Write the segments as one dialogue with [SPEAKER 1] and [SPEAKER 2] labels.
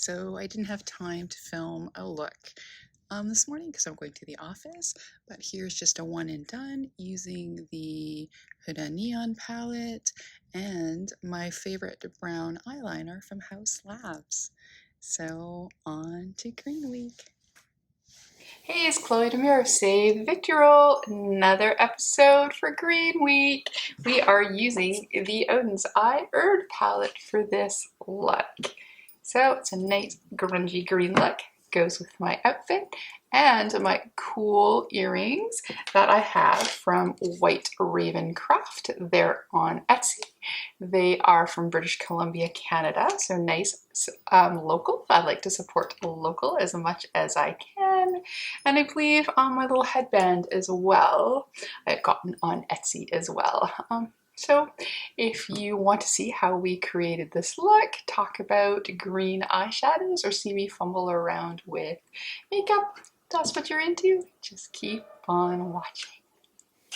[SPEAKER 1] so I didn't have time to film a look this morning because I'm going to the office, but here's just a one and done using the Huda Neon palette and my favorite brown eyeliner from House Labs. So on to Green Week. Hey, it's Chloe Demure, Save Victory Roll, another episode for Green Week. We are using the Oden's URD palette for this look. So it's a nice grungy green look, goes with my outfit and my cool earrings that I have from White Raven Craft. They're on Etsy. They are from British Columbia, Canada, so nice local. I like to support local as much as I can. And I believe my little headband as well, I've gotten on Etsy as well. So if you want to see how we created this look, talk about green eyeshadows, or see me fumble around with makeup, that's what you're into, just keep on watching.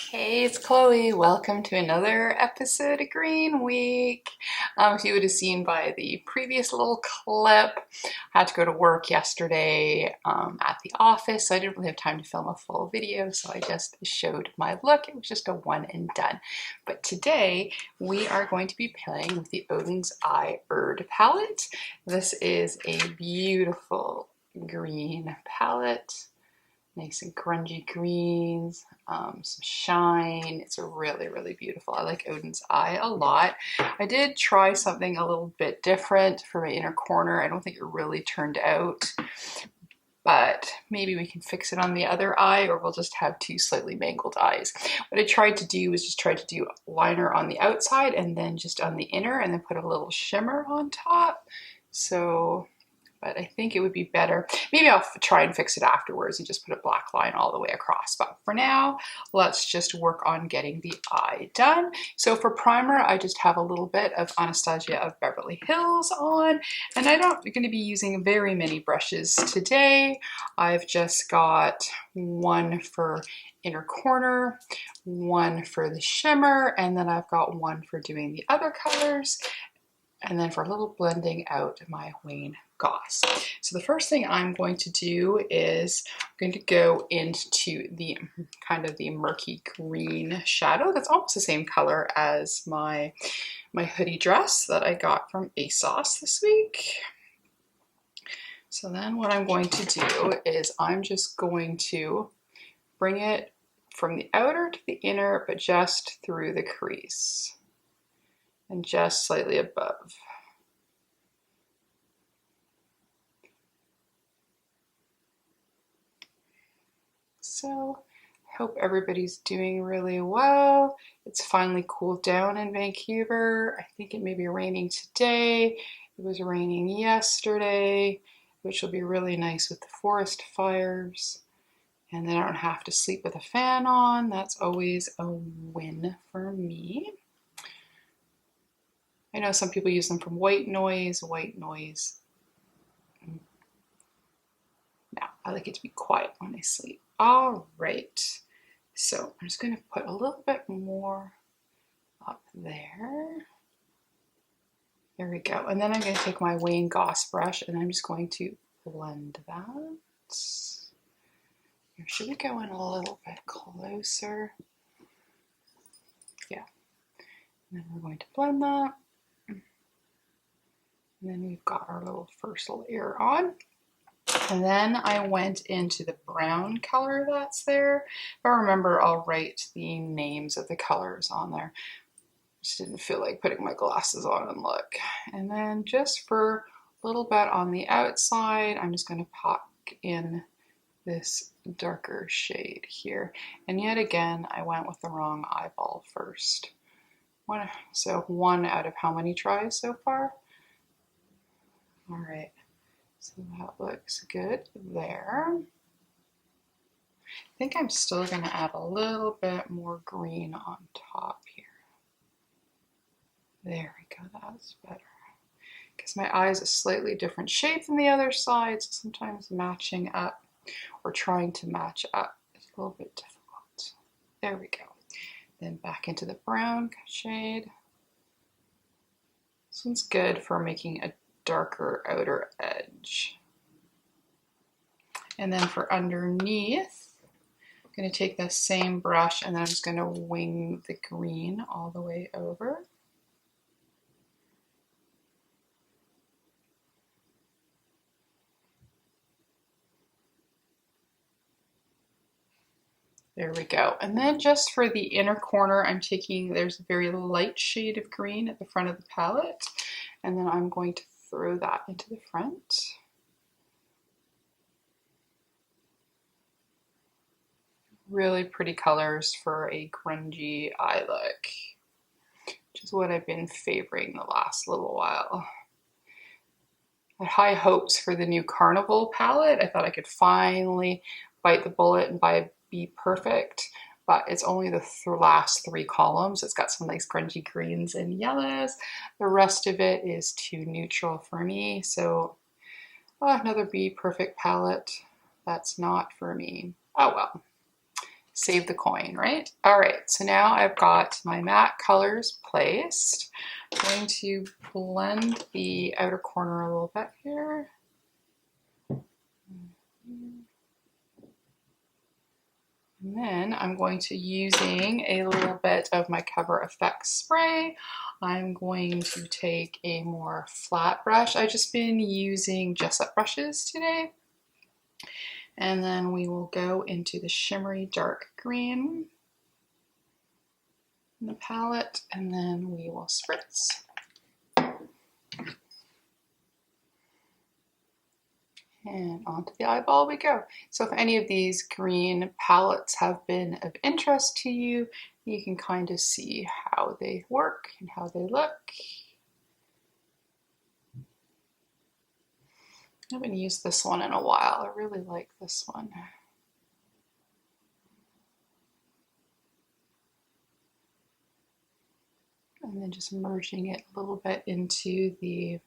[SPEAKER 1] Hey, it's Chloe. Welcome to another episode of Green Week. If you would have seen by the previous little clip, I had to go to work yesterday at the office, so I didn't really have time to film a full video, so I just showed my look. It was just a one and done. But today, we are going to be playing with the Oden's URD palette. This is a beautiful green palette. Nice and grungy greens, some shine. It's a really beautiful. I like Oden's Eye a lot. I did try something a little bit different for my inner corner. I don't think it really turned out, but maybe we can fix it on the other eye, or we'll just have two slightly mangled eyes. What I tried to do was just try to do liner on the outside and then just on the inner, and then put a little shimmer on top. So, but I think it would be better. Maybe I'll try and fix it afterwards and just put a black line all the way across. But for now, let's just work on getting the eye done. So for primer, I just have a little bit of Anastasia of Beverly Hills on. And I'm not going to be using very many brushes today. I've just got one for inner corner, one for the shimmer, and then I've got one for doing the other colors. And then for a little blending out my Wayne Goss. So the first thing I'm going to do is I'm going to go into the kind of the murky green shadow. That's almost the same color as my hoodie dress that I got from ASOS this week. So then what I'm going to do is I'm just going to bring it from the outer to the inner, but just through the crease and just slightly above. So, hope everybody's doing really well. It's finally cooled down in Vancouver. I think it may be raining today. It was raining yesterday, which will be really nice with the forest fires. And then I don't have to sleep with a fan on. That's always a win for me. I know some people use them from white noise. No, I like it to be quiet when I sleep. All right, so I'm just going to put a little bit more up there. There we go. And then I'm going to take my Wayne Goss brush and I'm just going to blend that. Here, should we go in a little bit closer? Yeah. And then we're going to blend that. And then we've got our little first layer on. And then I went into the brown color that's there. If I remember, I'll write the names of the colors on there. Just didn't feel like putting my glasses on and look. And then just for a little bit on the outside, I'm just going to pop in this darker shade here. And yet again, I went with the wrong eyeball first. So one out of how many tries so far? All right. So that looks good there. I think I'm still going to add a little bit more green on top here. There we go, that's better. Because my eye is a slightly different shape than the other side, so sometimes matching up or trying to match up is a little bit difficult. There we go. Then back into the brown shade. This one's good for making a darker outer edge. edge. And then for underneath, I'm going to take the same brush and then I'm just going to wing the green all the way over. There we go. And then just for the inner corner, I'm taking, there's a very light shade of green at the front of the palette. And then I'm going to throw that into the front. Really pretty colors for a grungy eye look, which is what I've been favoring the last little while. I had high hopes for the new Carnival palette. I thought I could finally bite the bullet and buy a Be Perfect, but it's only the last 3 columns. It's got some nice grungy greens and yellows. The rest of it is too neutral for me. So another Be Perfect palette. That's not for me. Oh well. Save the coin, right? All right, so now I've got my matte colors placed. I'm going to blend the outer corner a little bit here. And then I'm going to, using a little bit of my Cover FX spray, I'm going to take a more flat brush. I've just been using Jessup brushes today. And then we will go into the shimmery dark green in the palette, and then we will spritz. And onto the eyeball we go. So if any of these green palettes have been of interest to you, you can kind of see how they work and how they look. I haven't used this one in a while. I really like this one. And then just merging it a little bit into the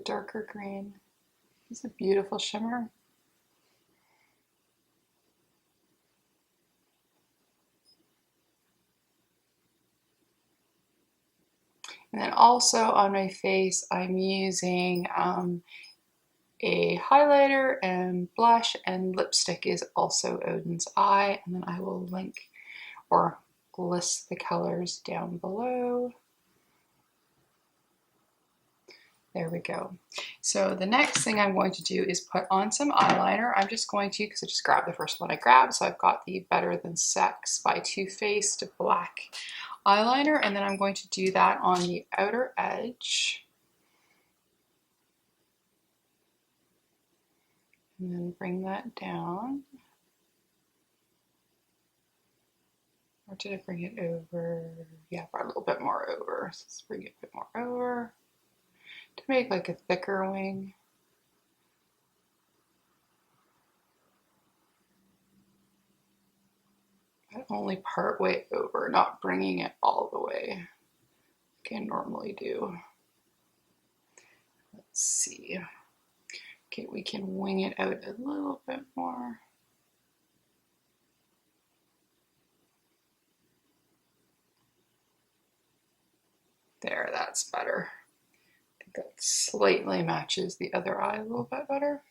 [SPEAKER 1] darker green. It's a beautiful shimmer. And then also on my face, I'm using a highlighter and blush, and lipstick is also Oden's Eye. And then I will link or list the colors down below. There we go. So the next thing I'm going to do is put on some eyeliner. I'm just going to, because I just grabbed the first one I grabbed, so I've got the Better Than Sex by Too Faced black eyeliner, and then I'm going to do that on the outer edge. And then bring that down. Or did I bring it over? Yeah, brought a little bit more over. So let's bring it a bit more over to make like a thicker wing. But only part way over, not bringing it all the way like I normally do. Let's see. Okay, we can wing it out a little bit more. There, that's better. I think that slightly matches the other eye a little bit better.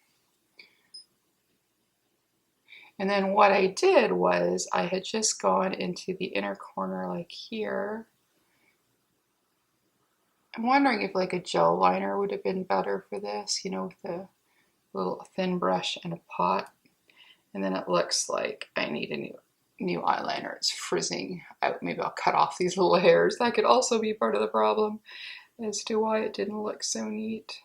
[SPEAKER 1] And then what I did was I had just gone into the inner corner like here. I'm wondering if like a gel liner would have been better for this, you know, with a little thin brush and a pot. And then it looks like I need a new eyeliner. It's frizzing out. Maybe I'll cut off these little hairs. That could also be part of the problem as to why it didn't look so neat.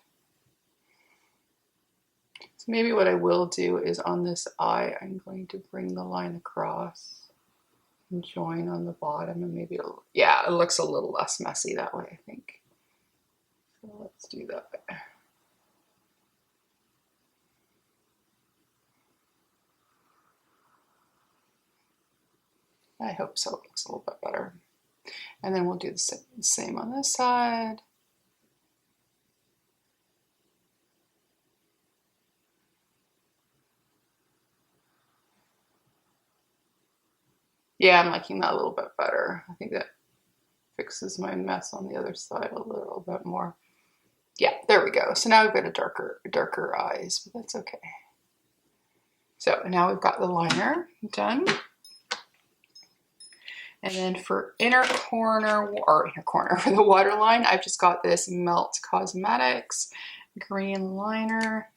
[SPEAKER 1] So maybe what I will do is on this eye, I'm going to bring the line across and join on the bottom, and maybe it'll, yeah, it looks a little less messy that way, I think. So let's do that. I hope so. It looks a little bit better. And then we'll do the same on this side. Yeah, I'm liking that a little bit better. I think that fixes my mess on the other side a little bit more. Yeah, there we go. So now we've got a darker eyes, but that's okay. So now we've got the liner done. And then for inner corner for the waterline, I've just got this Melt Cosmetics green liner.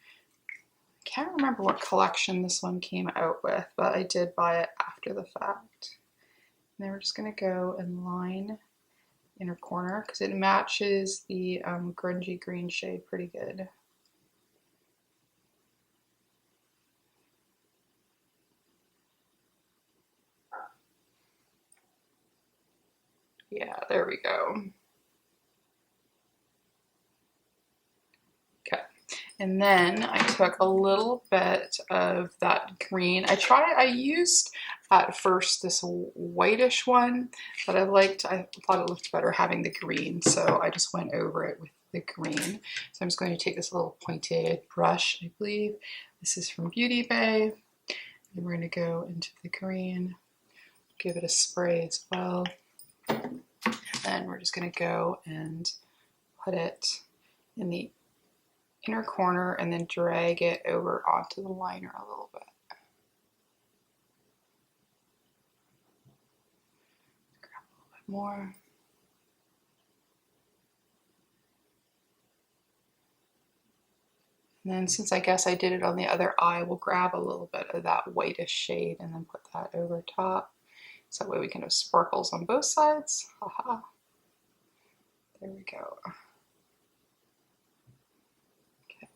[SPEAKER 1] I can't remember what collection this one came out with, but I did buy it after the fact. And then we're just gonna go and line inner corner because it matches the grungy green shade pretty good. Yeah, there we go. Okay, and then I took a little bit of that green. I used at first this whitish one, but I thought it looked better having the green, so I just went over it with the green. So I'm just going to take this little pointed brush, I believe. This is from Beauty Bay. And we're going to go into the green, give it a spray as well. Then we're just going to go and put it in the inner corner and then drag it over onto the liner a little bit. Grab a little bit more. And then since I guess I did it on the other eye, we'll grab a little bit of that whitish shade and then put that over top. So that way we can have sparkles on both sides. Haha. There we go. Okay.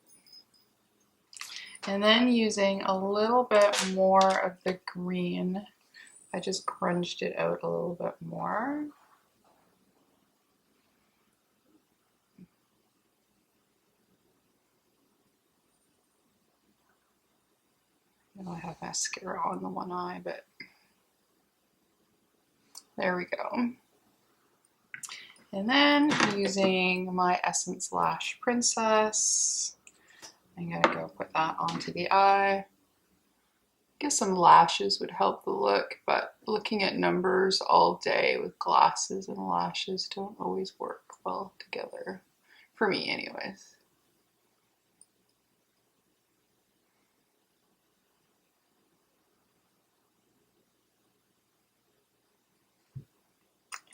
[SPEAKER 1] And then using a little bit more of the green, I just grunged it out a little bit more. I have mascara on the one eye, but there we go. And then using my Essence Lash Princess, I'm gonna go put that onto the eye. I guess some lashes would help the look, but looking at numbers all day with glasses and lashes don't always work well together. For me anyways.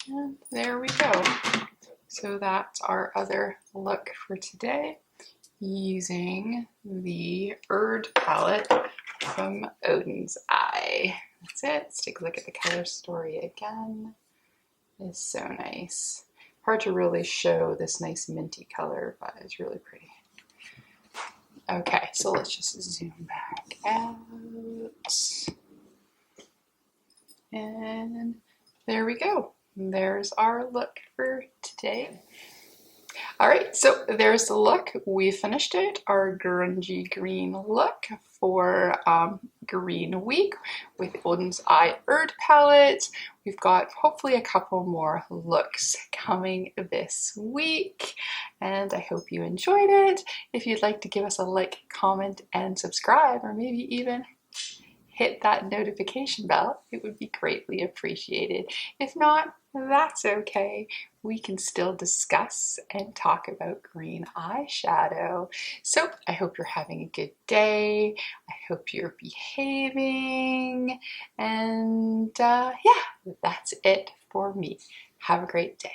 [SPEAKER 1] And there we go. So that's our other look for today, using the URD palette from Oden's Eye. That's it. Let's take a look at the color story again. It's so nice. Hard to really show this nice minty color, but it's really pretty. Okay, so let's just zoom back out. And there we go. There's our look for today. All right, so there's the look. We finished it, our grungy green look for Green Week with Oden's Eye URD palette. We've got hopefully a couple more looks coming this week, and I hope you enjoyed it. If you'd like to give us a like, comment, and subscribe, or maybe even hit that notification bell, it would be greatly appreciated. If not, that's okay. We can still discuss and talk about green eyeshadow. So I hope you're having a good day. I hope you're behaving. And yeah, that's it for me. Have a great day.